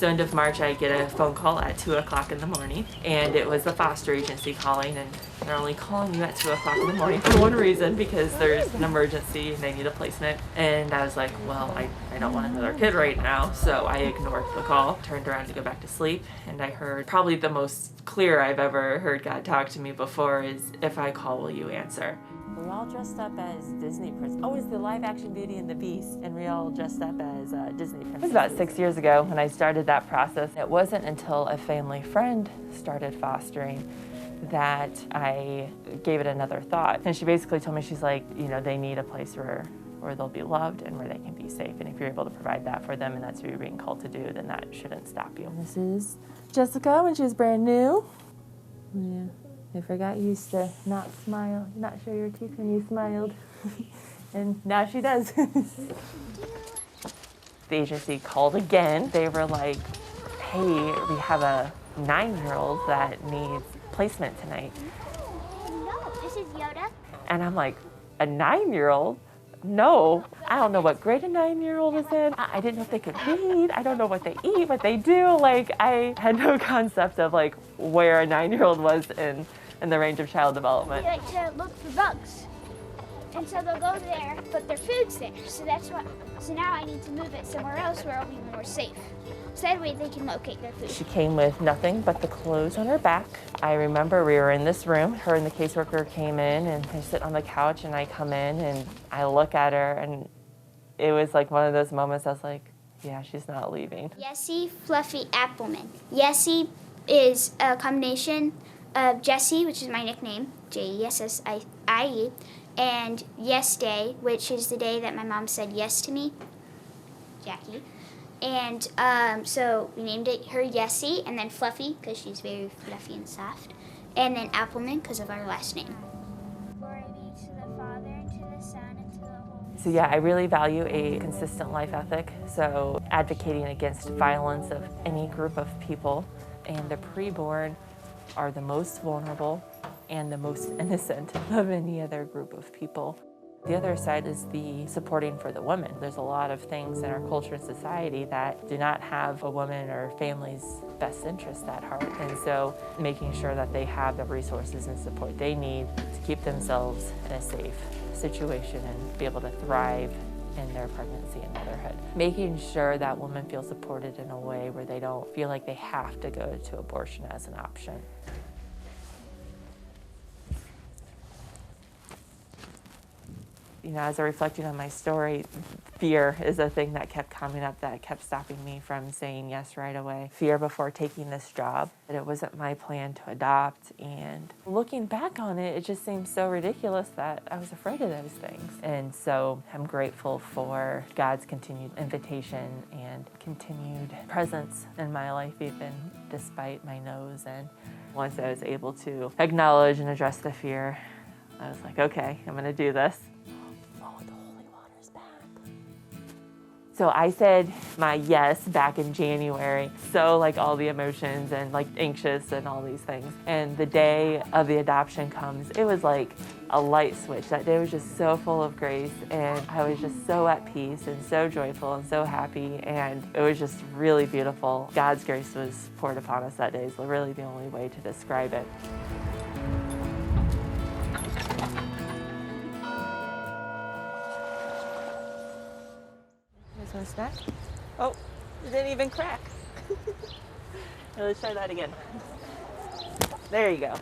So end of March, I get a phone call at 2 o'clock in the morning, and it was the foster agency calling, and they're only calling you at 2 o'clock in the morning for one reason, because there's an emergency and they need a placement. And I was like, well, I don't want another kid right now, so I ignored the call, turned around to go back to sleep, and I heard probably the most clear I've ever heard God talk to me before is, if I call, will you answer? We're all dressed up as Disney princesses. Oh, it's the live action Beauty and the Beast, and we're all dressed up as Disney princesses. It was about 6 years ago when I started that process. It wasn't until a family friend started fostering that I gave it another thought. And she basically told me, she's like, you know, they need a place where they'll be loved and where they can be safe. And if you're able to provide that for them and that's what you're being called to do, then that shouldn't stop you. This is Jessica when she was brand new. Yeah. I forgot you used to not smile, not show your teeth when you smiled. And now she does. The agency called again. They were like, hey, we have a 9-year-old that needs placement tonight. No, this is Yoda. And I'm like, a 9-year-old? No, I don't know what grade a 9-year-old is in. I didn't know if they could read. I don't know what they eat, what they do. Like, I had no concept of like where a 9-year-old was in the range of child development. They like to look for bugs. And so they'll go there, but their food's there. So that's what, so now I need to move it somewhere else where it'll be more safe. So that way they can locate their food. She came with nothing but the clothes on her back. I remember we were in this room, her and the caseworker came in and they sit on the couch and I come in and I look at her and it was like one of those moments I was like, yeah, she's not leaving. Jessie, Fluffy, Appleman. Jessie is a combination of Jessie, which is my nickname, Jessie, and Yes Day, which is the day that my mom said yes to me, Jackie. And so we named her Jessie, and then Fluffy, because she's very fluffy and soft, and then Appleman, because of our last name. Glory be to the Father, and to the Son, and to the Holy Spirit. So yeah, I really value a consistent life ethic, so advocating against violence of any group of people, and the preborn are the most vulnerable and the most innocent of any other group of people. The other side is the supporting for the woman. There's a lot of things in our culture and society that do not have a woman or family's best interest at heart. And so making sure that they have the resources and support they need to keep themselves in a safe situation and be able to thrive in their pregnancy and motherhood. Making sure that women feel supported in a way where they don't feel like they have to go to abortion as an option. You know, as I reflected on my story, fear is a thing that kept coming up that kept stopping me from saying yes right away. Fear before taking this job, that it wasn't my plan to adopt. And looking back on it, it just seems so ridiculous that I was afraid of those things. And so I'm grateful for God's continued invitation and continued presence in my life, even despite my nose. And once I was able to acknowledge and address the fear, I was like, okay, I'm gonna do this. So I said my yes back in January, so like all the emotions and like anxious and all these things. And the day of the adoption comes, it was like a light switch. That day was just so full of grace and I was just so at peace and so joyful and so happy, and it was just really beautiful. God's grace was poured upon us that day is really the only way to describe it. Want a snack? Oh, it didn't even crack. Let's try that again. There you go.